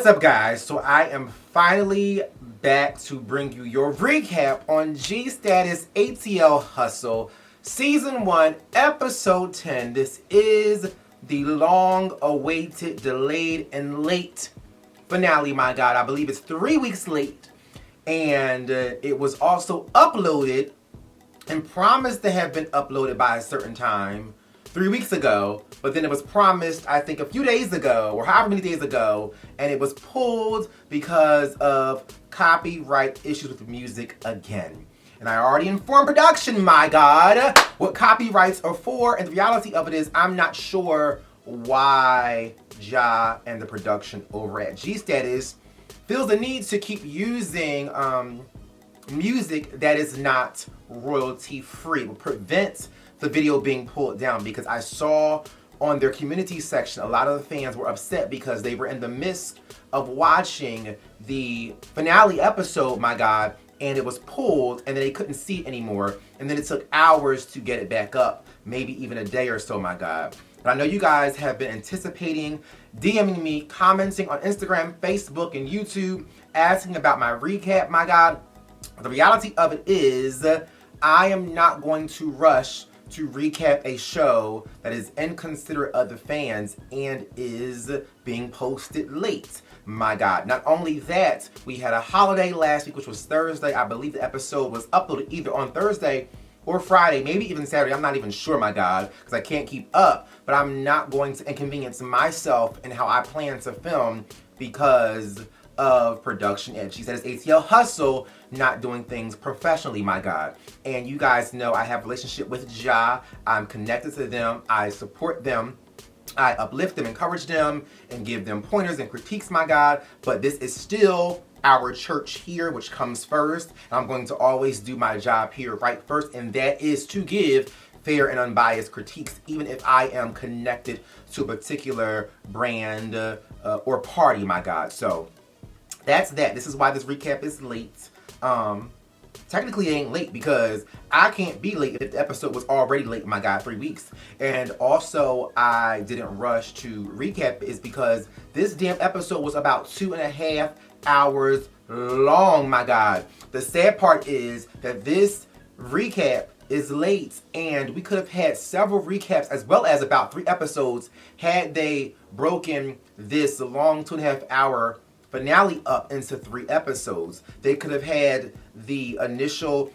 What's up, guys? So I am finally back to bring you your recap on G-Status ATL Hustle Season 1, Episode 10. This is the long-awaited, delayed, and late finale, my God. I believe it's 3 weeks late. And it was also uploaded and promised to have been uploaded by a certain time 3 weeks ago, but then it was promised, I think, a few days ago, or however many days ago, and it was pulled because of copyright issues with music again. And I already informed production, my God, what copyrights are for, and the reality of it is I'm not sure why Ja and the production over at G-Status feels the need to keep using music that is not royalty free. It will prevent the video being pulled down, because I saw on their community section a lot of the fans were upset because they were in the midst of watching the finale episode, my God, and it was pulled and then they couldn't see it anymore, and then it took hours to get it back up, maybe even a day or so, my God. But I know you guys have been anticipating, DMing me, commenting on Instagram, Facebook, and YouTube, asking about my recap, my God. The reality of it is I am not going to rush to recap a show that is inconsiderate of the fans and is being posted late. My God. Not only that, we had a holiday last week, which was Thursday. I believe the episode was uploaded either on Thursday or Friday, maybe even Saturday. I'm not even sure, my God, because I can't keep up. But I'm not going to inconvenience myself in how I plan to film because of production and G-Status ATL Hustle not doing things professionally, my God. And you guys know I have a relationship with Ja. I'm connected to them. I support them. I uplift them, encourage them, and give them pointers and critiques, my God. But this is still our church here, which comes first. And I'm going to always do my job here right first, and that is to give fair and unbiased critiques, even if I am connected to a particular brand or party, my God. So that's that. This is why this recap is late. Technically it ain't late because I can't be late if the episode was already late, my God, 3 weeks. And also I didn't rush to recap is because this damn episode was about 2.5 hours long, my God. The sad part is that this recap is late, and we could have had several recaps as well as about 3 episodes had they broken this long 2.5 hour finale up into 3 episodes. They could have had the initial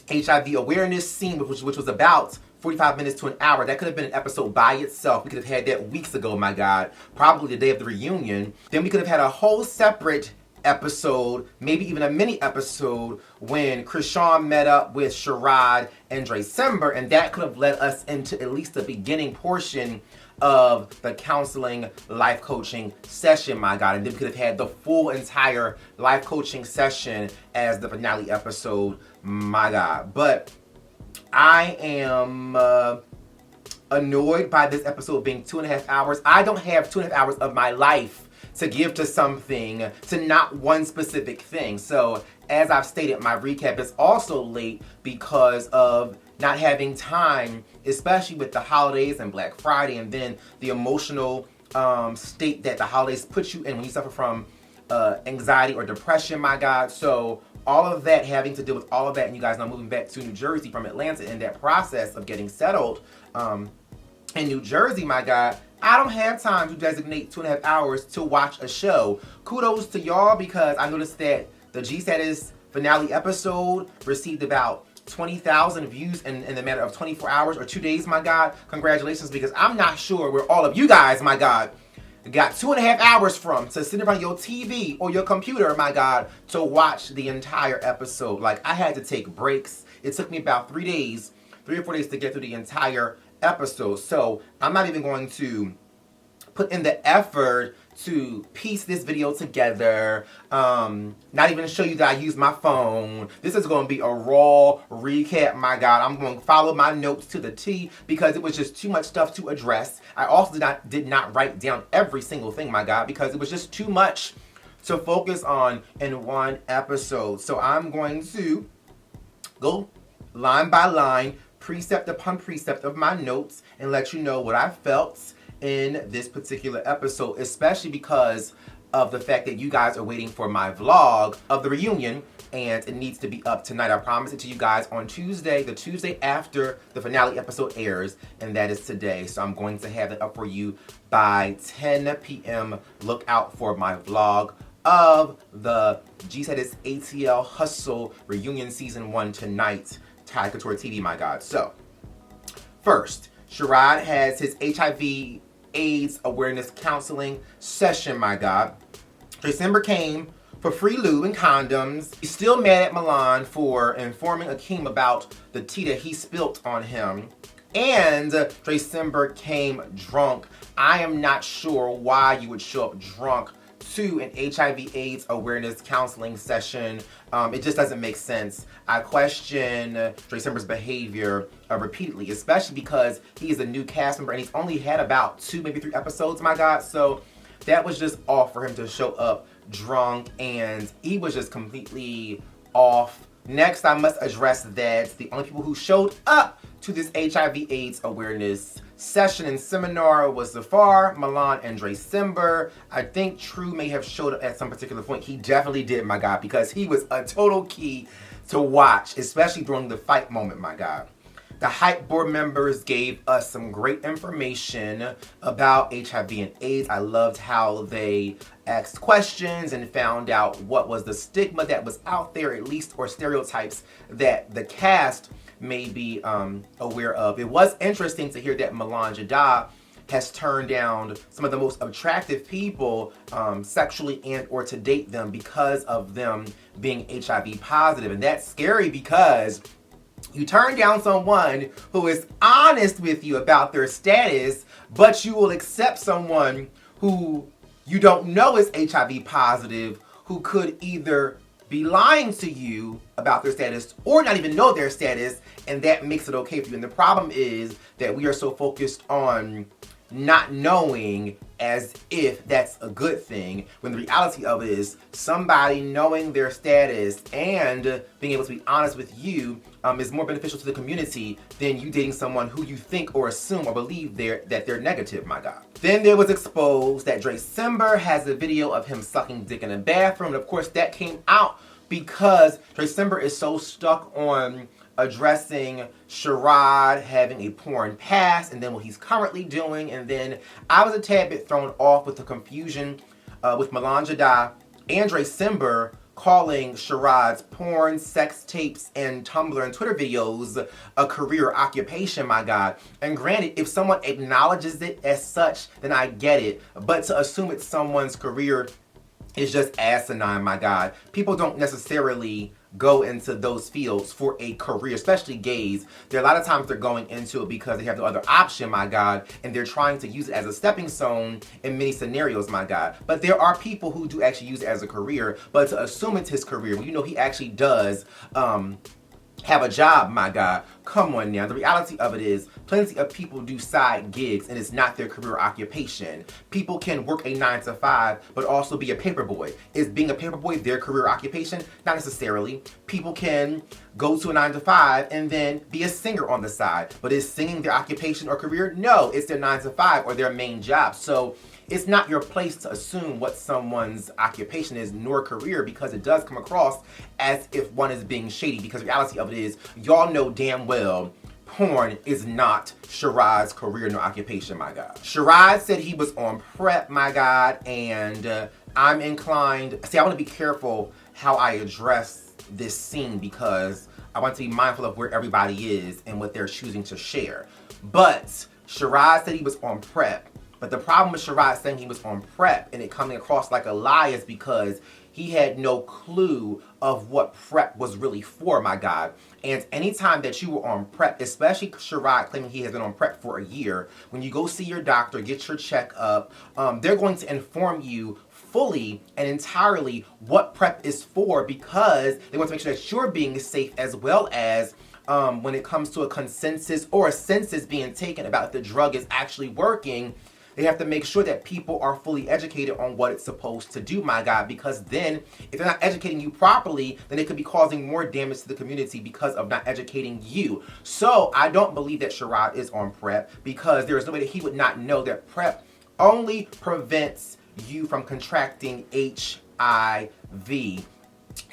HIV awareness scene, which was about 45 minutes to an hour. That could have been an episode by itself. We could have had that weeks ago, my God, probably the day of the reunion. Then we could have had a whole separate episode, maybe even a mini episode, when Krishan met up with Sherrod and December, and that could have led us into at least the beginning portion of the counseling life coaching session, my God. And then we could have had the full entire life coaching session as the finale episode, my God. But I am annoyed by this episode being 2.5 hours. I don't have 2.5 hours of my life to give to something, to not one specific thing. So as I've stated, my recap is also late because of not having time, especially with the holidays and Black Friday, and then the emotional state that the holidays put you in when you suffer from anxiety or depression, my God. So all of that, having to deal with all of that, and you guys know I'm moving back to New Jersey from Atlanta, in that process of getting settled in New Jersey, my God, I don't have time to designate 2.5 hours to watch a show. Kudos to y'all, because I noticed that the G-Status finale episode received about 20,000 views in the matter of 24 hours or 2 days, my God. Congratulations, because I'm not sure where all of you guys, my God, got 2.5 hours from to sit in front of your TV or your computer, my God, to watch the entire episode. Like, I had to take breaks. It took me about 3 or 4 days to get through the entire episode. So I'm not even going to put in the effort to piece this video together, not even show you that I use my phone. This is going to be a raw recap, my God. I'm going to follow my notes to the T because it was just too much stuff to address. I also did not write down every single thing, my God, because it was just too much to focus on in one episode. So I'm going to go line by line, precept upon precept of my notes, and let you know what I felt in this particular episode, especially because of the fact that you guys are waiting for my vlog of the reunion, and it needs to be up tonight. I promised it to you guys on Tuesday, the Tuesday after the finale episode airs, and that is today. So I'm going to have it up for you by 10 p.m. Look out for my vlog of the G-Status ATL Hustle Reunion Season 1 tonight, TyrEeCouture TV, my God. So, first, Sherrod has his HIV AIDS awareness counseling session, my God. December came for free lube and condoms. He's still mad at Milan for informing Akeem about the tea that he spilt on him. And December came drunk. I am not sure why you would show up drunk to an HIV AIDS awareness counseling session. It just doesn't make sense. I question December's behavior repeatedly, especially because he is a new cast member and he's only had about 2, maybe 3 episodes, my God. So that was just off for him to show up drunk, and he was just completely off. Next, I must address that the only people who showed up to this HIV AIDS awareness session and seminar was Zafar, Milan, and December. I think True may have showed up at some particular point. He definitely did, my God, because he was a total key to watch, especially during the fight moment, my God. The Hype board members gave us some great information about HIV and AIDS. I loved how they asked questions and found out what was the stigma that was out there, at least, or stereotypes that the cast may be aware of. It was interesting to hear that Milan Jada has turned down some of the most attractive people sexually and or to date them because of them being HIV positive. And that's scary because you turn down someone who is honest with you about their status, but you will accept someone who you don't know is HIV positive, who could either be lying to you about their status or not even know their status, and that makes it okay for you. And the problem is that we are so focused on not knowing as if that's a good thing, when the reality of it is somebody knowing their status and being able to be honest with you is more beneficial to the community than you dating someone who you think or assume or believe that they're negative, my God. Then there was exposed that December has a video of him sucking dick in a bathroom, and of course that came out because December is so stuck on addressing Sherrod having a porn past and then what he's currently doing. And then I was a tad bit thrown off with the confusion with Milan Jada and December calling Sherrod's porn, sex tapes, and Tumblr and Twitter videos a career occupation, my God. And granted, if someone acknowledges it as such, then I get it. But to assume it's someone's career is just asinine, my God. People don't necessarily go into those fields for a career, especially gays. There are a lot of times they're going into it because they have no other option, my God, and they're trying to use it as a stepping stone in many scenarios, my God. But there are people who do actually use it as a career, but to assume it's his career, when you know he actually does have a job, my God. Come on now. The reality of it is plenty of people do side gigs and it's not their career occupation. People can work a 9-to-5 but also be a paperboy. Is being a paperboy their career occupation? Not necessarily. People can go to a 9-to-5 and then be a singer on the side. But is singing their occupation or career? No, it's their 9-to-5 or their main job. So it's not your place to assume what someone's occupation is nor career, because it does come across as if one is being shady, because the reality of it is y'all know damn well porn is not Sherrod's career nor occupation, my God. Sherrod said he was on prep, my God, and I'm inclined, see, I want to be careful how I address this scene because I want to be mindful of where everybody is and what they're choosing to share. But Sherrod said he was on prep. But the problem with Sherrod saying he was on prep and it coming across like a lie is because he had no clue of what prep was really for, my God. And anytime that you were on prep, especially Sherrod claiming he has been on prep for a year, when you go see your doctor, get your checkup, they're going to inform you fully and entirely what prep is for, because they want to make sure that you're being safe, as well as when it comes to a consensus or a census being taken about if the drug is actually working. They have to make sure that people are fully educated on what it's supposed to do, my God, because then if they're not educating you properly, then it could be causing more damage to the community because of not educating you. So I don't believe that Sherrod is on prep, because there is no way that he would not know that prep only prevents you from contracting HIV,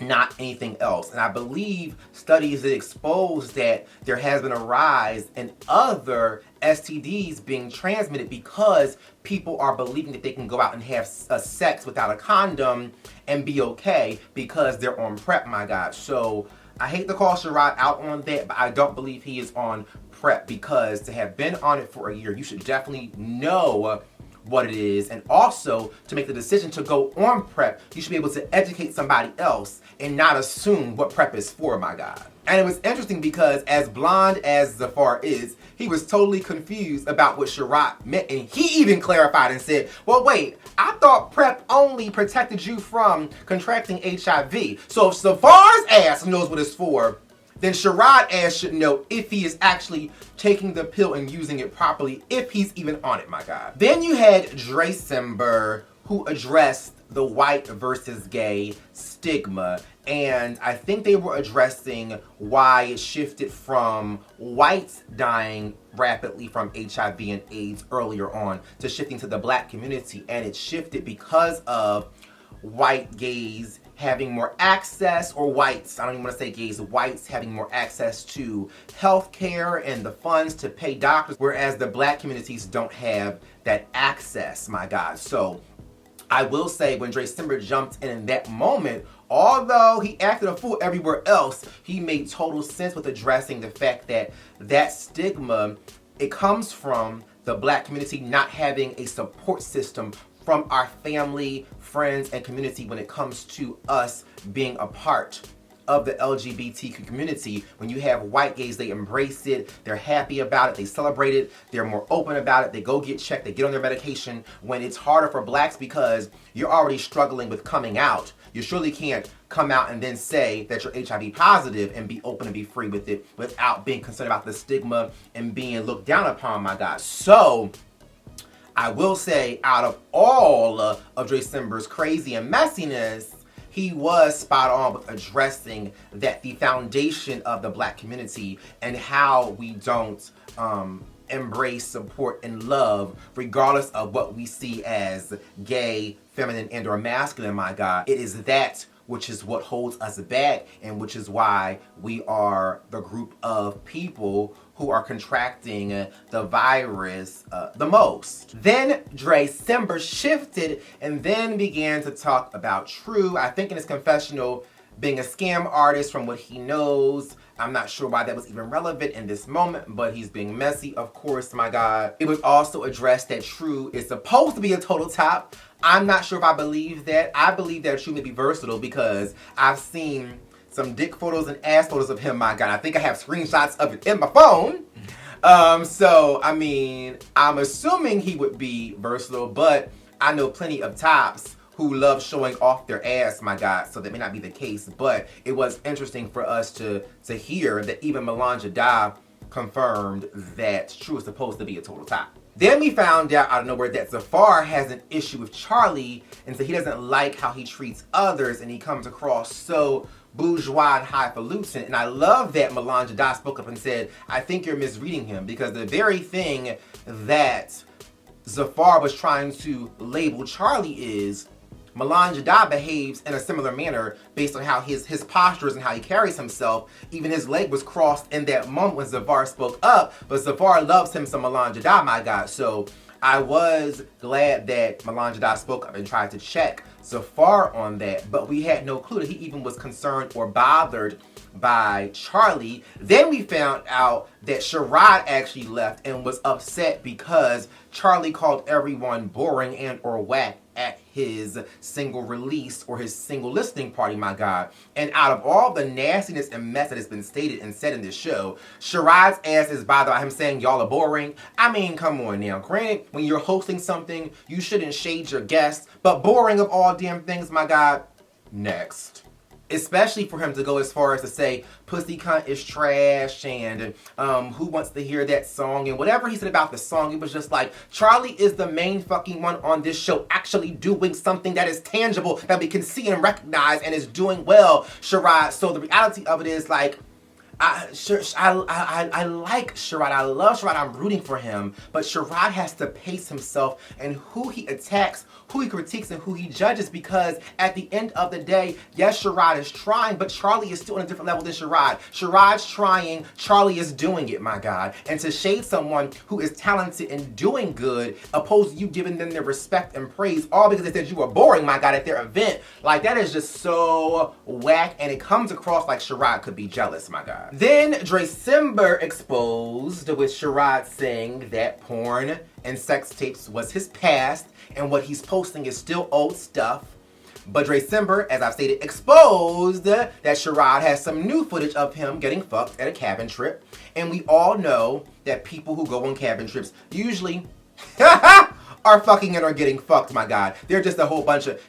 not anything else. And I believe studies that expose that there has been a rise in other STDs being transmitted because people are believing that they can go out and have sex without a condom and be okay because they're on PrEP, my God. So I hate to call Sherrod out on that, but I don't believe he is on PrEP, because to have been on it for a year, you should definitely know what it is, and also to make the decision to go on PrEP, you should be able to educate somebody else and not assume what PrEP is for, my God. And it was interesting because as blonde as Zafar is, he was totally confused about what Sherrod meant, and he even clarified and said, well, wait, I thought PrEP only protected you from contracting HIV. So if Zafar's ass knows what it's for, then Sherrod ass should know if he is actually taking the pill and using it properly, if he's even on it, my God. Then you had Dracember, who addressed the white versus gay stigma, and I think they were addressing why it shifted from whites dying rapidly from HIV and AIDS earlier on to shifting to the black community, and it shifted because of white gays having more access, or whites, I don't even want to say gays, whites having more access to health care and the funds to pay doctors, whereas the black communities don't have that access, my God. So I will say, when Dracember jumped in that moment, although he acted a fool everywhere else, he made total sense with addressing the fact that that stigma, it comes from the black community not having a support system from our family, friends, and community when it comes to us being a part of the LGBTQ community. When you have white gays, they embrace it, they're happy about it, they celebrate it, they're more open about it, they go get checked, they get on their medication. When it's harder for blacks because you're already struggling with coming out, you surely can't come out and then say that you're HIV positive and be open and be free with it without being concerned about the stigma and being looked down upon, my God. So I will say, out of all of Dracember's crazy and messiness, he was spot on with addressing that the foundation of the black community and how we don't embrace, support, and love regardless of what we see as gay, feminine, and or masculine, my God. It is that which is what holds us back, and which is why we are the group of people who are contracting the virus the most. Then Dracember shifted and then began to talk about True, I think in his confessional, being a scam artist from what he knows. I'm not sure why that was even relevant in this moment, but he's being messy, of course, my God. It was also addressed that True is supposed to be a total top. I'm not sure if I believe that. I believe that True may be versatile because I've seen some dick photos and ass photos of him, my God. I think I have screenshots of it in my phone. So, I mean, I'm assuming he would be versatile, but I know plenty of tops who love showing off their ass, my God, so that may not be the case. But it was interesting for us to hear that even Melange Da confirmed that True is supposed to be a total top. Then we found out of nowhere that Zafar has an issue with Charlie, and so he doesn't like how he treats others, and he comes across so bourgeois and highfalutin. And I love that Melange Da spoke up and said, I think you're misreading him, because the very thing that Zafar was trying to label Charlie is Melange Da behaves in a similar manner based on how his postures and how he carries himself. Even his leg was crossed in that moment when Zafar spoke up, but Zafar loves him some Melange Da, my God. So I was glad that Melange Da spoke up and tried to check Zafar on that, but we had no clue that he even was concerned or bothered by Charlie. Then we found out that Sherrod actually left and was upset because Charlie called everyone boring and or whack at his single release or his single listening party, my God. And out of all the nastiness and mess that has been stated and said in this show, Sherrod's ass is bothered by him saying y'all are boring. I mean, come on now. Granted, when you're hosting something, you shouldn't shade your guests, but boring of all damn things, my God. Next. Especially for him to go as far as to say pussy cunt is trash and who wants to hear that song, and whatever he said about the song, it was just like, Charlie is the main fucking one on this show actually doing something that is tangible, that we can see and recognize, and is doing well, Sherrod. So the reality of it is, like, I like Sherrod. I love Sherrod. I'm rooting for him. But Sherrod has to pace himself and who he attacks, who he critiques and who he judges, because at the end of the day, yes, Sherrod is trying, but Charlie is still on a different level than Sherrod. Sherrod's trying, Charlie is doing it, my God. And to shade someone who is talented and doing good, opposed to you giving them their respect and praise, all because they said you were boring, my God, at their event, like that is just so whack, and it comes across like Sherrod could be jealous, my God. Then December exposed with Sherrod saying that porn and sex tapes was his past and what he's posting is still old stuff. But December, as I've stated, exposed that Sherrod has some new footage of him getting fucked at a cabin trip. And we all know that people who go on cabin trips usually are fucking and are getting fucked, my God. They're just a whole bunch of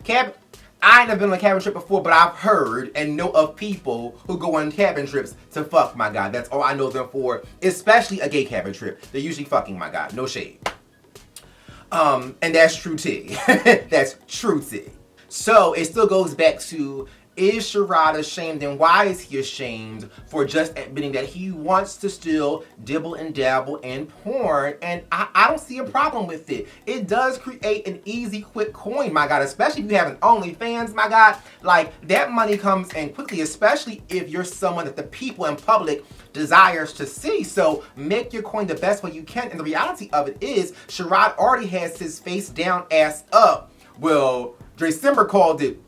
I ain't never been on a cabin trip before, but I've heard and know of people who go on cabin trips to fuck, my God. That's all I know them for, especially a gay cabin trip. They're usually fucking, my God. No shade. And that's true tea. That's true tea. So it still goes back to, is Sherrod ashamed, and why is he ashamed for just admitting that he wants to still dibble and dabble in porn? And I don't see a problem with it. It does create an easy, quick coin, my God, especially if you have an OnlyFans, my God. Like, that money comes in quickly, especially if you're someone that the people in public desires to see. So make your coin the best way you can. And the reality of it is, Sherrod already has his face down, ass up. Well, December called it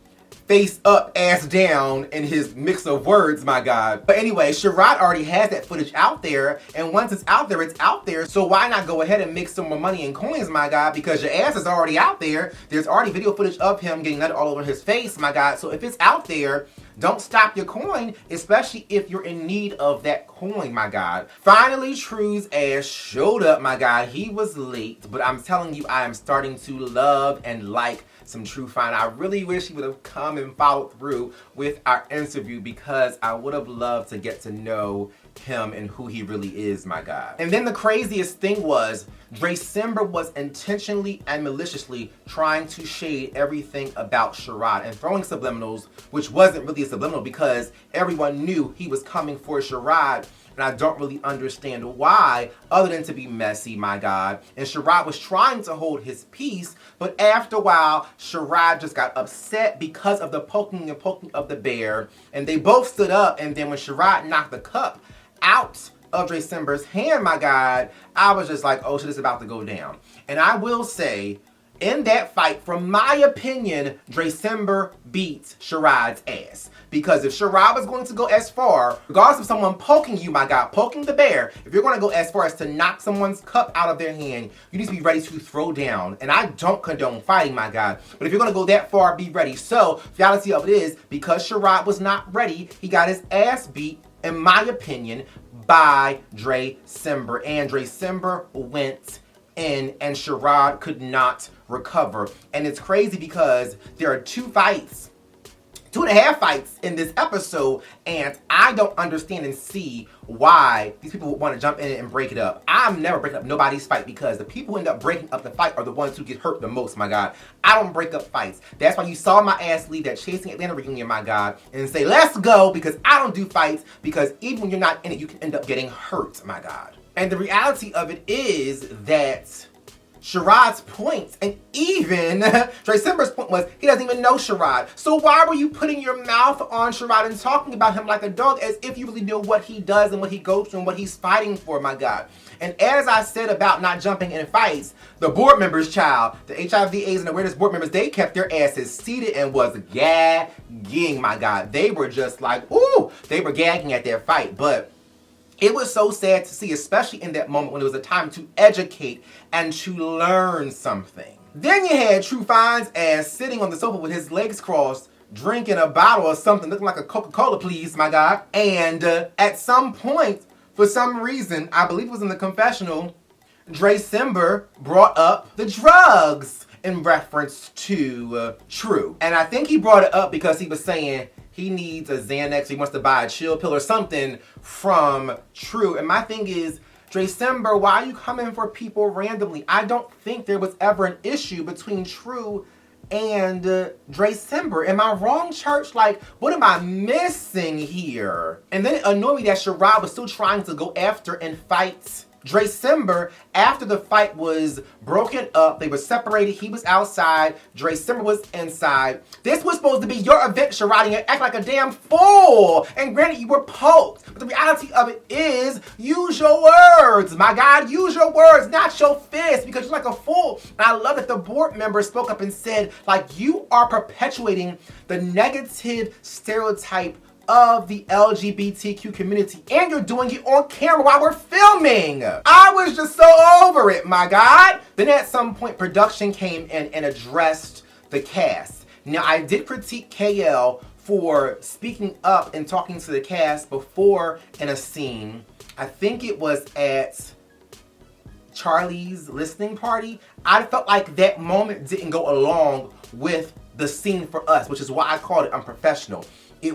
face up, ass down in his mix of words, my God. But anyway, Sherrod already has that footage out there, and once it's out there, it's out there. So why not go ahead and make some more money in coins, my God? Because your ass is already out there. There's already video footage of him getting nut all over his face, my God. So if it's out there, don't stop your coin, especially if you're in need of that coin, my God. Finally, True's ass showed up, my God. He was late, but I'm telling you, I am starting to love and like some True Fine. I really wish he would have come and followed through with our interview, because I would have loved to get to know him and who he really is, my God. And then the craziest thing was, December was intentionally and maliciously trying to shade everything about Sherrod and throwing subliminals, which wasn't really a subliminal because everyone knew he was coming for Sherrod. And I don't really understand why, other than to be messy, my God. And Sherrod was trying to hold his peace, but after a while, Sherrod just got upset because of the poking and poking of the bear. And they both stood up, and then when Sherrod knocked the cup out of December's hand, my God, I was just like, oh shit, it's about to go down. And I will say, in that fight, from my opinion, December beats Sherrod's ass. Because if Sherrod was going to go as far, regardless of someone poking you, my God, poking the bear, if you're going to go as far as to knock someone's cup out of their hand, you need to be ready to throw down. And I don't condone fighting, my God. But if you're going to go that far, be ready. So, the reality of it is, because Sherrod was not ready, he got his ass beat, in my opinion, by December. And December went in, and Sherrod could not recover. And it's crazy because there are 2.5 fights in this episode, and I don't understand and see why these people would want to jump in and break it up. I'm never breaking up nobody's fight, because the people who end up breaking up the fight are the ones who get hurt the most, my God. I don't break up fights. That's why you saw my ass leave that Chasing Atlanta reunion, my God, and say, let's go, because I don't do fights, because even when you're not in it, you can end up getting hurt, my God. And the reality of it is that Sherrod's point, and even December's point, was he doesn't even know Sherrod. So why were you putting your mouth on Sherrod and talking about him like a dog, as if you really know what he does and what he goes through and what he's fighting for, my God? And as I said about not jumping in fights, the board members, child, the HIV, AIDS, and awareness board members, they kept their asses seated and was gagging, my God. They were just like, ooh, they were gagging at their fight. But it was so sad to see, especially in that moment when it was a time to educate and to learn something. Then you had True Fine's ass sitting on the sofa with his legs crossed, drinking a bottle of something looking like a Coca-Cola, please, my God. And at some point, for some reason, I believe it was in the confessional, December brought up the drugs in reference to True. And I think he brought it up because he was saying he needs a Xanax, he wants to buy a chill pill or something from True. And my thing is, December, why are you coming for people randomly? I don't think there was ever an issue between True and December. Am I wrong, church? Like, what am I missing here? And then it annoyed me that Sherrod was still trying to go after and fight December, after the fight was broken up, they were separated, he was outside, December was inside. This was supposed to be your event, Sherrod, and you act like a damn fool. And granted, you were poked. But the reality of it is, use your words, my God. Use your words, not your fists, because you're like a fool. And I love that the board member spoke up and said, like, you are perpetuating the negative stereotype of the LGBTQ community, and you're doing it on camera while we're filming. I was just so over it, my God. Then at some point, production came in and addressed the cast. Now, I did critique KL for speaking up and talking to the cast before in a scene. I think it was at Charlie's listening party. I felt like that moment didn't go along with the scene for us, which is why I called it unprofessional. We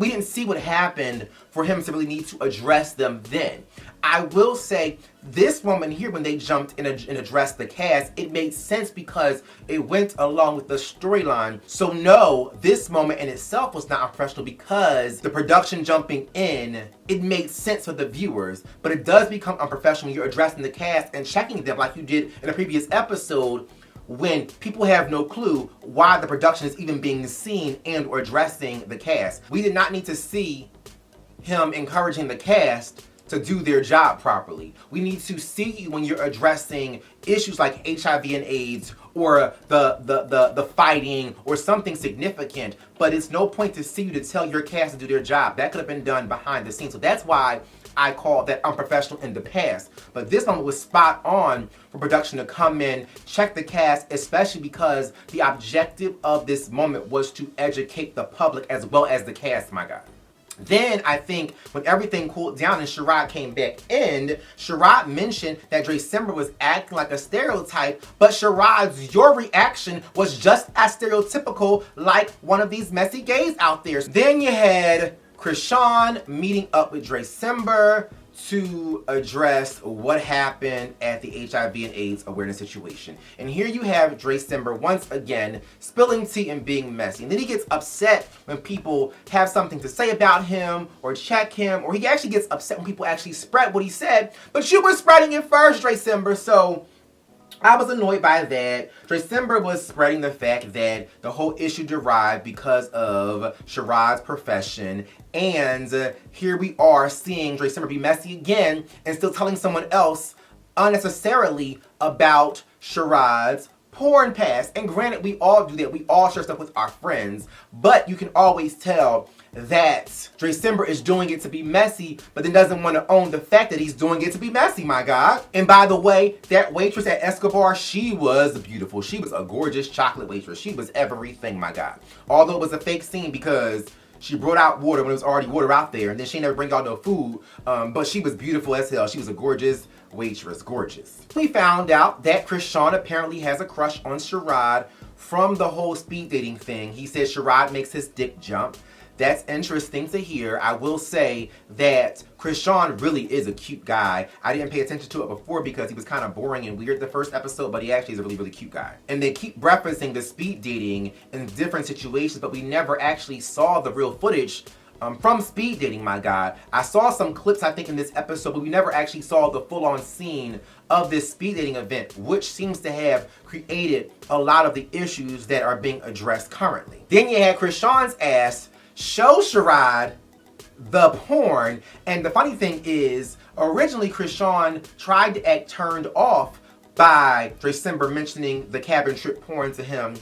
didn't see what happened for him to really need to address them then. I will say, this moment here, when they jumped in and addressed the cast, it made sense because it went along with the storyline. So no, this moment in itself was not unprofessional because the production jumping in, it made sense for the viewers. But it does become unprofessional when you're addressing the cast and checking them like you did in a previous episode, when people have no clue why the production is even being seen and or addressing the cast. We did not need to see him encouraging the cast to do their job properly. We need to see you when you're addressing issues like HIV and AIDS or the fighting or something significant, but it's no point to see you to tell your cast to do their job. That could have been done behind the scenes. So that's why I called that unprofessional in the past. But this moment was spot on for production to come in, check the cast, especially because the objective of this moment was to educate the public as well as the cast, my God. Then I think when everything cooled down and Sherrod came back in, Sherrod mentioned that December was acting like a stereotype, but Sherrod's, your reaction was just as stereotypical like one of these messy gays out there. Then you had Krishan meeting up with December to address what happened at the HIV and AIDS awareness situation. And here you have December once again spilling tea and being messy. And then he gets upset when people have something to say about him or check him, or he actually gets upset when people actually spread what he said. But you were spreading it first, December, so I was annoyed by that. December was spreading the fact that the whole issue derived because of Sherrod's profession. And here we are seeing December be messy again and still telling someone else unnecessarily about Sherrod's porn past. And granted, we all do that. We all share stuff with our friends. But you can always tell that December is doing it to be messy, but then doesn't want to own the fact that he's doing it to be messy, my God. And by the way, that waitress at Escobar, she was beautiful. She was a gorgeous chocolate waitress. She was everything, my God. Although it was a fake scene because she brought out water when there was already water out there, and then she never bring out no food, but she was beautiful as hell. She was a gorgeous waitress, gorgeous. We found out that Krishan apparently has a crush on Sherrod from the whole speed dating thing. He says Sherrod makes his dick jump. That's interesting to hear. I will say that Krishan really is a cute guy. I didn't pay attention to it before because he was kind of boring and weird the first episode, but he actually is a really, really cute guy. And they keep referencing the speed dating in different situations, but we never actually saw the real footage from speed dating, my God. I saw some clips, I think, in this episode, but we never actually saw the full-on scene of this speed dating event, which seems to have created a lot of the issues that are being addressed currently. Then you had Krishan's ass show Sherrod the porn, and the funny thing is, originally Krishan tried to act turned off by December mentioning the cabin trip porn to him,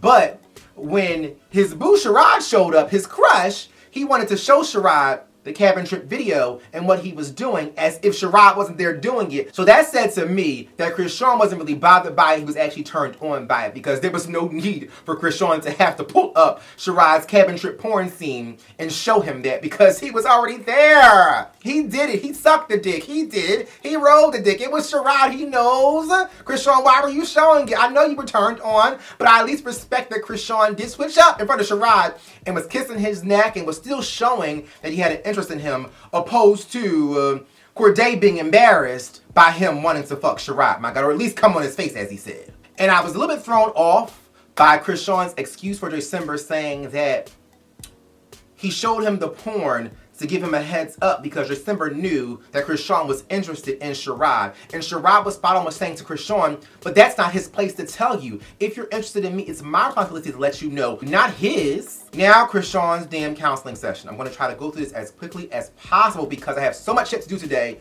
but when his boo Sherrod showed up, his crush, he wanted to show Sherrod the cabin trip video and what he was doing as if Sherrod wasn't there doing it. So that said to me that Krishan wasn't really bothered by it. He was actually turned on by it because there was no need for Krishan to have to pull up Sherrod's cabin trip porn scene and show him that because he was already there. He did it. He sucked the dick. He did. He rolled the dick. It was Sherrod. He knows. Krishan, why were you showing it? I know you were turned on, but I at least respect that Krishan did switch up in front of Sherrod and was kissing his neck and was still showing that he had an interest in him, opposed to Corday being embarrassed by him wanting to fuck Sherrod, my God, or at least come on his face, as he said. And I was a little bit thrown off by Krishan's excuse for December, saying that he showed him the porn to give him a heads up because December knew that Krishan was interested in Sherrod. And Sherrod was spot on with saying to Krishan, but that's not his place to tell you. If you're interested in me, it's my responsibility to let you know, not his. Now Krishan's damn counseling session. I'm going to try to go through this as quickly as possible because I have so much shit to do today.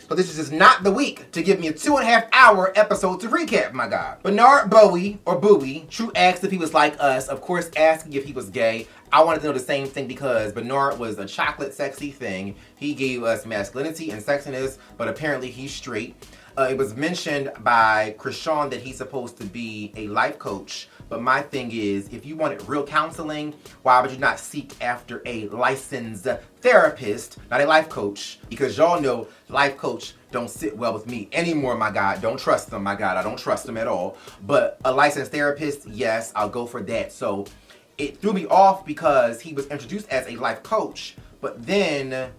So this is just not the week to give me a 2.5-hour episode to recap, my God. Bernard Bowie, or Bowie, True asked if he was like us, of course asking if he was gay. I wanted to know the same thing because Bernard was a chocolate sexy thing. He gave us masculinity and sexiness, but apparently he's straight. It was mentioned by Krishan that he's supposed to be a life coach. But my thing is, if you wanted real counseling, why would you not seek after a licensed therapist, not a life coach? Because y'all know life coach don't sit well with me anymore, my God. Don't trust them, my God. I don't trust them at all. But a licensed therapist, yes, I'll go for that. So it threw me off because he was introduced as a life coach. But then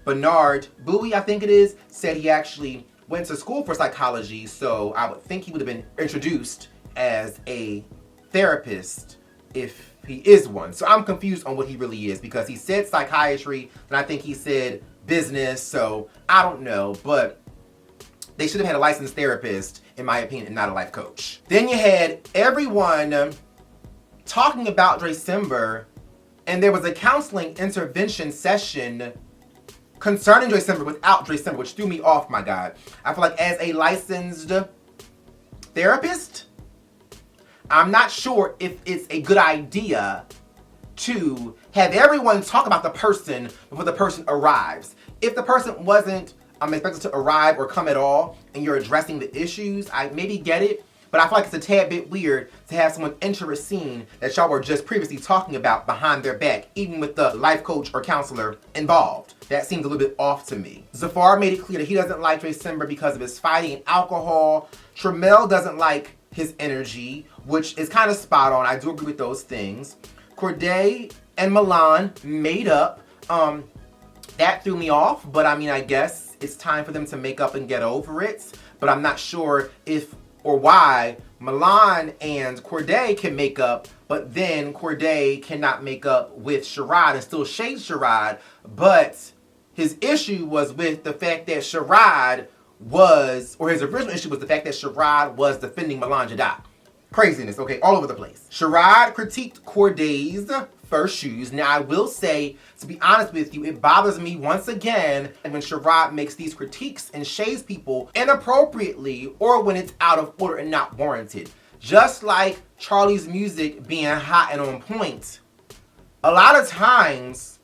Bernard Bowie, I think it is, said he actually went to school for psychology. So I would think he would have been introduced as a therapist if he is one. So I'm confused on what he really is because he said psychiatry and I think he said business, so I don't know, but they should have had a licensed therapist in my opinion and not a life coach. Then you had everyone talking about December and there was a counseling intervention session concerning December without December, which threw me off, my God. I feel like as a licensed therapist, I'm not sure if it's a good idea to have everyone talk about the person before the person arrives. If the person wasn't expected to arrive or come at all and you're addressing the issues, I maybe get it, but I feel like it's a tad bit weird to have someone enter a scene that y'all were just previously talking about behind their back, even with the life coach or counselor involved. That seems a little bit off to me. Zafar made it clear that he doesn't like December because of his fighting and alcohol. Tramel doesn't like his energy, which is kind of spot on. I do agree with those things. Corday and Milan made up. That threw me off, but I mean, I guess it's time for them to make up and get over it. But I'm not sure if or why Milan and Corday can make up, but then Corday cannot make up with Sherrod and still shade Sherrod. But his issue was with the fact that Sherrod his original issue was the fact that Sherrod was defending Milan Jadot. Craziness, okay, all over the place. Sherrod critiqued Corday's first shoes. Now, I will say, to be honest with you, it bothers me once again when Sherrod makes these critiques and shades people inappropriately or when it's out of order and not warranted. Just like Charlie's music being hot and on point. A lot of times,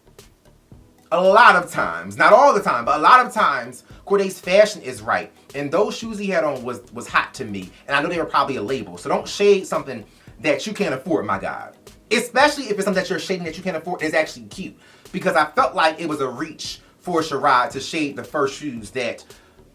not all the time, but a lot of times, Corday's fashion is right. And those shoes he had on was hot to me. And I know they were probably a label. So don't shade something that you can't afford, my God. Especially if it's something that you're shading that you can't afford and it's actually cute. Because I felt like it was a reach for Sherrod to shade the first shoes that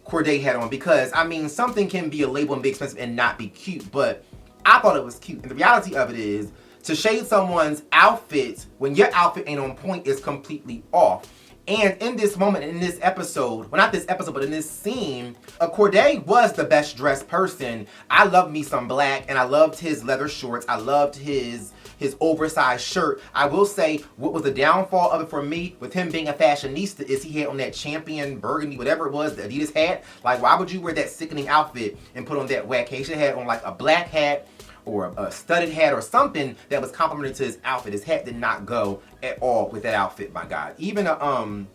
Corday had on. Because, I mean, something can be a label and be expensive and not be cute. But I thought it was cute. And the reality of it is, to shade someone's outfit when your outfit ain't on point is completely off. And in this moment, in this episode, well, not this episode, but in this scene, Corday was the best dressed person. I loved me some black, and I loved his leather shorts. I loved his oversized shirt. I will say, what was the downfall of it for me, with him being a fashionista, is he had on that champion burgundy, whatever it was, the Adidas hat. Like, why would you wear that sickening outfit and put on that whack hat? He should have had on like a black hat, or a studded hat or something that was complimentary to his outfit. His hat did not go at all with that outfit, my God. Even a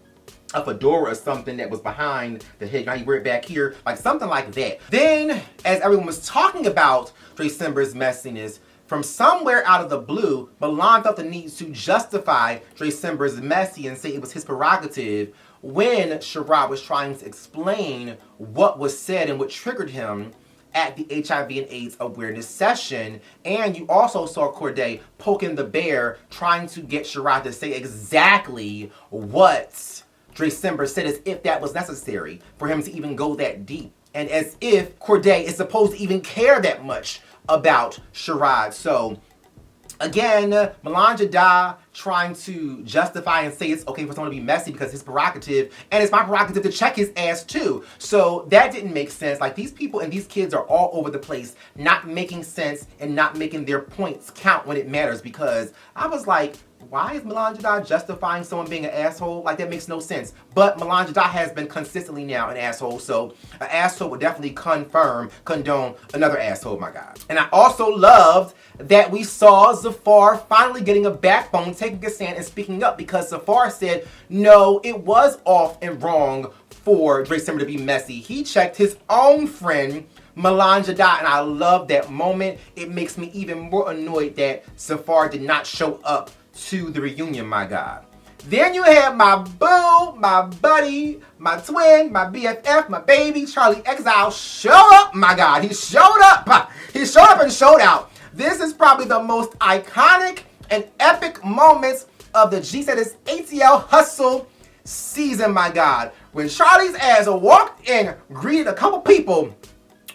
fedora or something that was behind the head. Now you wear it back here, like something like that. Then, as everyone was talking about December's messiness, from somewhere out of the blue, Milan felt the need to justify December's messy and say it was his prerogative when Sherrod was trying to explain what was said and what triggered him at the HIV and AIDS awareness session. And you also saw Corday poking the bear, trying to get Sherrod to say exactly what December said, as if that was necessary for him to even go that deep. And as if Corday is supposed to even care that much about Sherrod. So, again, Milan Jadot trying to justify and say it's okay for someone to be messy because it's his prerogative, and it's my prerogative to check his ass too. So that didn't make sense. Like, these people and these kids are all over the place, not making sense and not making their points count when it matters, because I was like, why is Melange justifying someone being an asshole? Like, that makes no sense. But Melange has been consistently now an asshole, so an asshole would definitely condone another asshole, my God. And I also loved that we saw Zafar finally getting a backbone, taking a stand and speaking up, because Zafar said, no, it was off and wrong for Dre Simmer to be messy. He checked his own friend, Melange, and I love that moment. It makes me even more annoyed that Zafar did not show up to the reunion, my God. Then you have my boo, my buddy, my twin, my BFF, my baby, Charlie Exile show up, my God. He showed up. He showed up and showed out. This is probably the most iconic and epic moments of the G-Status ATL Hustle season, my God. When Charlie's ass walked in, greeted a couple people,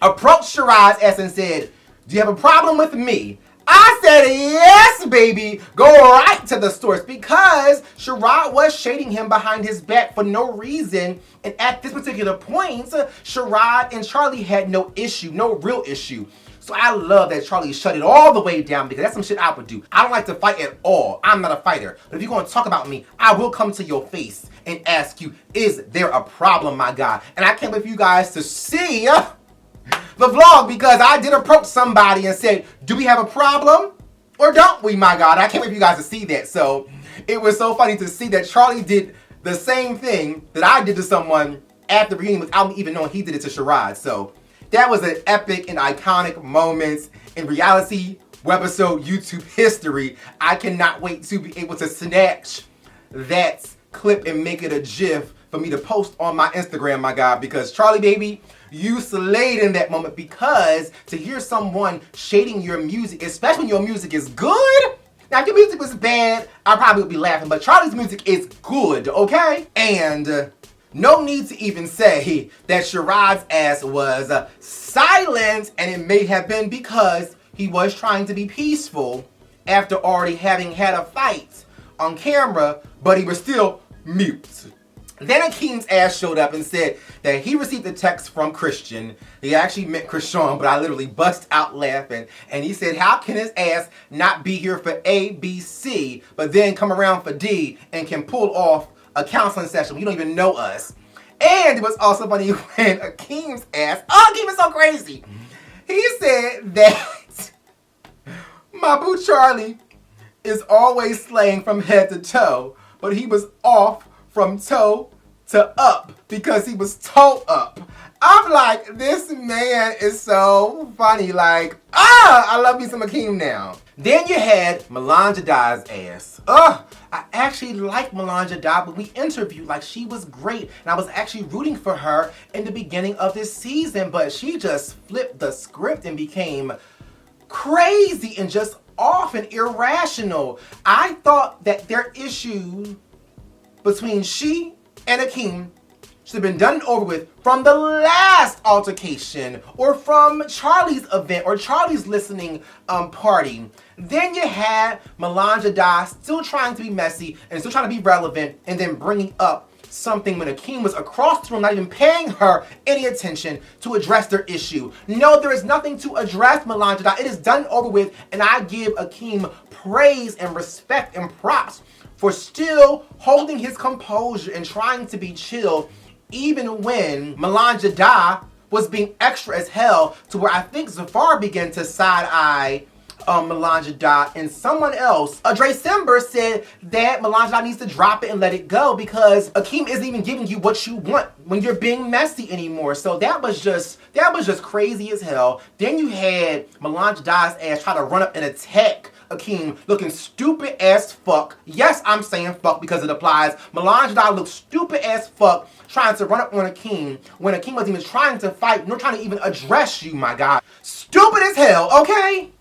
approached Shirad's ass and said, do you have a problem with me? I said, yes, baby. Go right to the source, because Sherrod was shading him behind his back for no reason. And at this particular point, Sherrod and Charlie had no issue, no real issue. So I love that Charlie shut it all the way down, because that's some shit I would do. I don't like to fight at all. I'm not a fighter. But if you're going to talk about me, I will come to your face and ask you, is there a problem, my God? And I can't wait for you guys to see the vlog, because I did approach somebody and said, do we have a problem or don't we, my God? I can't wait for you guys to see that. So it was so funny to see that Charlie did the same thing that I did to someone at the reunion without me even knowing he did it to Sherrod. So that was an epic and iconic moment in reality webisode YouTube history. I cannot wait to be able to snatch that clip and make it a GIF for me to post on my Instagram, my God, because Charlie, baby, you slayed in that moment, because to hear someone shading your music, especially when your music is good. Now, if your music was bad, I probably would be laughing, but Charlie's music is good, okay? And no need to even say that Sherrod's ass was silent, and it may have been because he was trying to be peaceful after already having had a fight on camera, but he was still mute. Then Akeem's ass showed up and said that he received a text from Christian. He actually meant Krishan, but I literally bust out laughing. And he said, how can his ass not be here for A, B, C, but then come around for D and can pull off a counseling session? You don't even know us. And it was also funny when Akeem's ass, Akeem is so crazy. He said that my boo Charlie is always slaying from head to toe, but he was off from toe to up because he was toe up. I'm like, this man is so funny. Like, I love me some Akeem now. Then you had Melange ass. I actually like Melange, but we interviewed, like, she was great. And I was actually rooting for her in the beginning of this season, but she just flipped the script and became crazy and just off and irrational. I thought that their issue between she and Akeem should have been done and over with from the last altercation or from Charlie's event or Charlie's listening party. Then you had Melange still trying to be messy and still trying to be relevant, and then bringing up something when Akeem was across the room, not even paying her any attention to address their issue. No, there is nothing to address, Melange. It is done and over with, and I give Akeem praise and respect and props for still holding his composure and trying to be chill, even when Melange was being extra as hell, to where I think Zafar began to side-eye Melange and someone else. Dre Simber said that Melange needs to drop it and let it go, because Akeem isn't even giving you what you want when you're being messy anymore. So that was just crazy as hell. Then you had Melange ass try to run up and attack Akeem, looking stupid as fuck. Yes, I'm saying fuck because it applies. Melange looked stupid as fuck trying to run up on Akeem when Akeem wasn't even trying to fight, nor trying to even address you, my God. Stupid as hell, okay?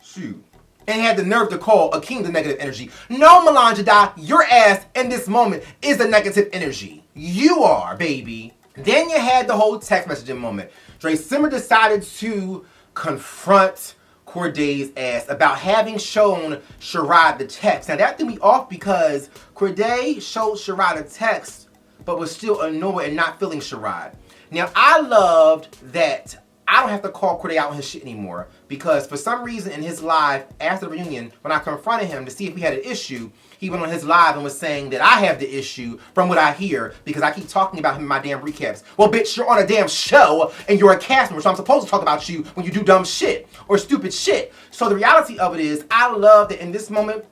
Shoot. And had the nerve to call Akeem the negative energy. No, Melange, your ass in this moment is the negative energy. You are, baby. Then you had the whole text messaging moment. Dre Simmer decided to confront Corday's ass about having shown Sherrod the text. Now that threw me off, because Corday showed Sherrod a text but was still annoyed and not feeling Sherrod. Now I loved that I don't have to call Corday out on his shit anymore, because for some reason in his live after the reunion, when I confronted him to see if we had an issue, he went on his live and was saying that I have the issue from what I hear because I keep talking about him in my damn recaps. Well, bitch, you're on a damn show and you're a cast member, so I'm supposed to talk about you when you do dumb shit or stupid shit. So the reality of it is, I love that in this moment,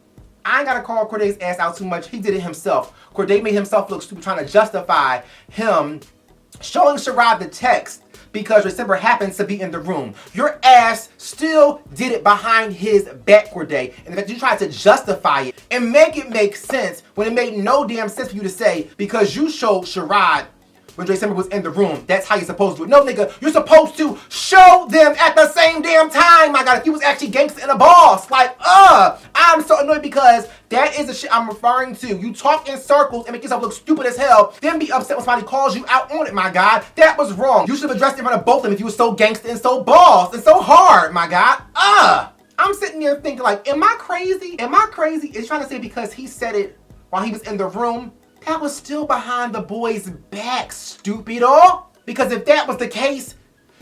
I ain't gotta call Corday's ass out too much. He did it himself. Corday made himself look stupid trying to justify him showing Sherrod the text because December happens to be in the room. Your ass still did it behind his back, Corday. And that you tried to justify it and make it make sense when it made no damn sense for you to say because you showed Sherrod when December was in the room. That's how you're supposed to do it. No, nigga, you're supposed to show them at the same damn time. My God, if you was actually gangster and a boss. Like, I'm so annoyed because that is the shit I'm referring to. You talk in circles and make yourself look stupid as hell, then be upset when somebody calls you out on it, my God. That was wrong. You should have addressed it in front of both of them if you were so gangster and so boss and so hard, my God. I'm sitting there thinking like, am I crazy? Am I crazy? It's trying to say because he said it while he was in the room. That was still behind the boy's back, stupido. Because if that was the case,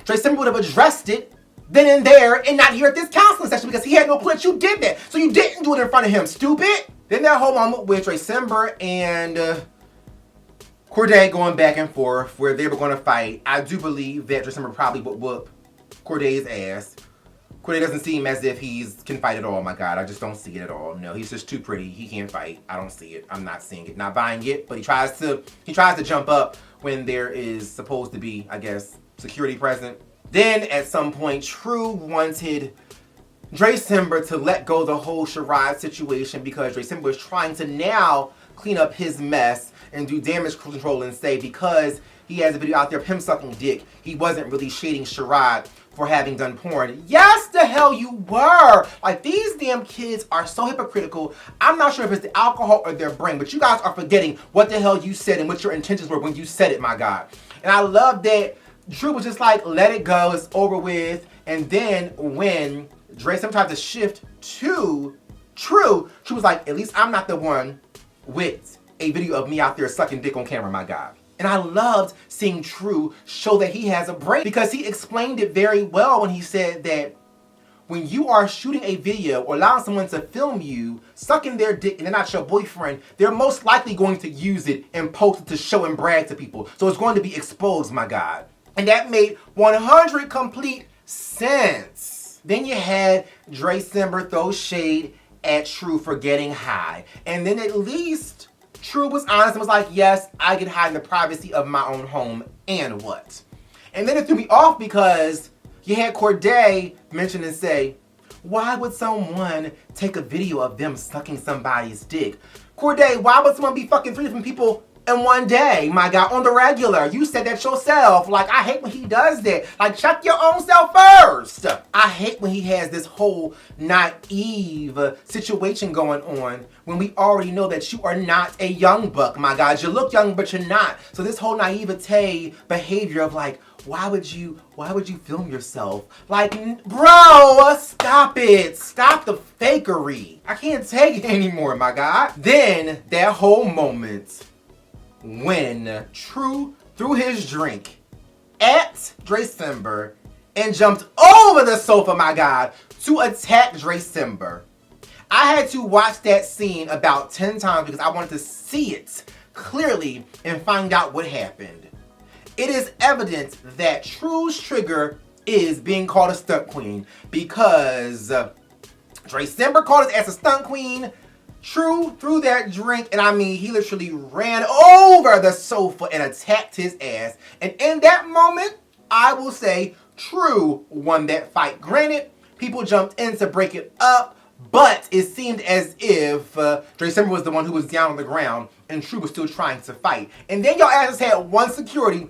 December would have addressed it then and there and not here at this counseling session because he had no clue that you did that. So you didn't do it in front of him, stupid. Then that whole moment with December and Corday going back and forth where they were going to fight. I do believe that December probably would whoop Corday's ass. Corday doesn't seem as if he can fight at all, my God. I just don't see it at all. No, he's just too pretty. He can't fight. I don't see it. I'm not seeing it. Not buying it, but he tries to jump up when there is supposed to be, I guess, security present. Then at some point, True wanted December to let go the whole Sherrod situation because December was trying to now clean up his mess and do damage control and say because he has a video out there of him sucking dick, he wasn't really shading Sherrod for having done porn. Yes, the hell you were. Like, these damn kids are so hypocritical. I'm not sure if it's the alcohol or their brain, but you guys are forgetting what the hell you said and what your intentions were when you said it, my God. And I love that Drew was just like, let it go, it's over with. And then when December tried to shift to True was like, at least I'm not the one with a video of me out there sucking dick on camera, my God. And I loved seeing True show that he has a brain because he explained it very well when he said that when you are shooting a video or allowing someone to film you sucking their dick and they're not your boyfriend, they're most likely going to use it and post it to show and brag to people. So it's going to be exposed, my God. And that made 100 complete sense. Then you had December throw shade at True for getting high. And then at least True was honest and was like, yes, I get high in the privacy of my own home, and what? And then it threw me off because you had Corday mention and say, why would someone take a video of them sucking somebody's dick? Corday, why would someone be fucking 3 different people in one day, my God, on the regular? You said that yourself. Like, I hate when he does that. Like, check your own self first. I hate when he has this whole naive situation going on when we already know that you are not a young buck, my God. You look young, but you're not. So this whole naivete behavior of like, why would you film yourself? Like, bro, stop it. Stop the fakery. I can't take it anymore, my God. Then that whole moment when True threw his drink at December and jumped over the sofa, my God, to attack December. I had to watch that scene about 10 times because I wanted to see it clearly and find out what happened. It is evident that True's trigger is being called a stunt queen because December called his ass a stunt queen. True threw that drink, and I mean, he literally ran over the sofa and attacked his ass. And in that moment, I will say True won that fight. Granted, people jumped in to break it up, but it seemed as if December was the one who was down on the ground, and True was still trying to fight. And then y'all asses had one security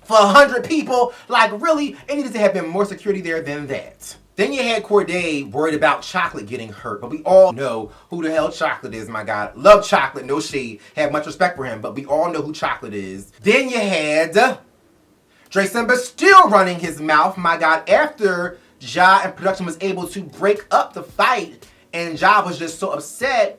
for 100 people. Like, really? It needed to have been more security there than that. Then you had Corday worried about Chocolate getting hurt, but we all know who the hell Chocolate is, my God. Love Chocolate, no shade. Have much respect for him, but we all know who Chocolate is. Then you had December still running his mouth, my God, after Ja and production was able to break up the fight, and Ja was just so upset.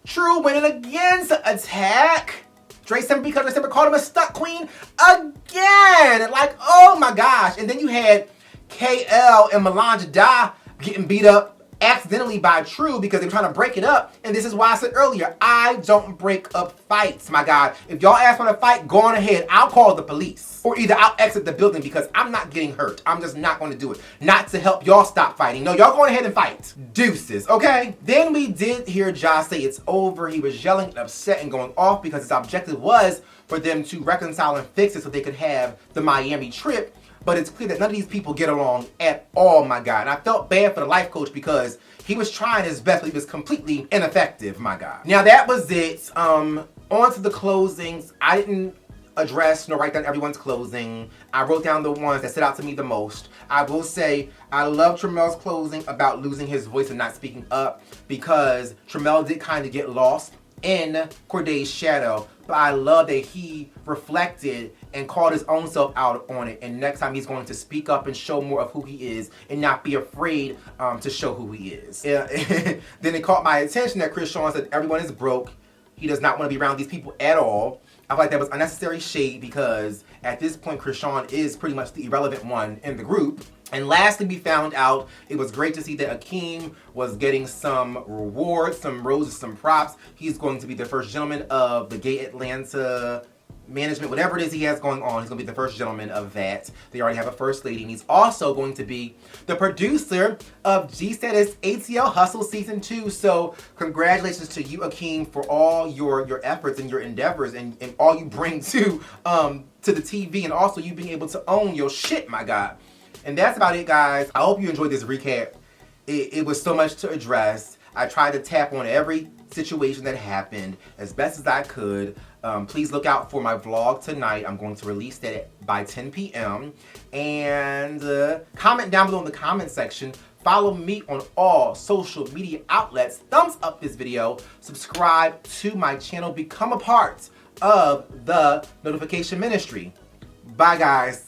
True went in again to attack December because December called him a stunt queen again. Like, oh my gosh. And then you had KL and Melange die getting beat up accidentally by True because they were trying to break it up. And this is why I said earlier, I don't break up fights, my God. If y'all ask me to fight, go on ahead. I'll call the police. Or either I'll exit the building because I'm not getting hurt. I'm just not going to do it. Not to help y'all stop fighting. No, y'all go ahead and fight. Deuces, okay? Then we did hear Josh say it's over. He was yelling and upset and going off because his objective was for them to reconcile and fix it so they could have the Miami trip. But it's clear that none of these people get along at all, my God. And I felt bad for the life coach because he was trying his best, but he was completely ineffective, my God. Now that was it. On to the closings. I didn't address nor write down everyone's closing. I wrote down the ones that stood out to me the most. I will say I love Tramel's closing about losing his voice and not speaking up because Tramel did kind of get lost in Corday's shadow, but I love that he reflected and called his own self out on it, and next time he's going to speak up and show more of who he is and not be afraid to show who he is. Yeah. Then it caught my attention that Krishan said everyone is broke. He does not want to be around these people at all. I feel like that was unnecessary shade because at this point Krishan is pretty much the irrelevant one in the group. And lastly, we found out it was great to see that Akeem was getting some rewards, some roses, some props. He's going to be the first gentleman of the Gay Atlanta management, whatever it is he has going on. He's going to be the first gentleman of that. They already have a first lady, and he's also going to be the producer of G-Status ATL Hustle Season 2. So congratulations to you, Akeem, for all your efforts and your endeavors and all you bring to the TV, and also you being able to own your shit, my God. And that's about it, guys. I hope you enjoyed this recap. It was so much to address. I tried to tap on every situation that happened as best as I could. Please look out for my vlog tonight. I'm going to release that by 10 p.m. And comment down below in the comment section. Follow me on all social media outlets. Thumbs up this video. Subscribe to my channel. Become a part of the Notification Ministry. Bye, guys.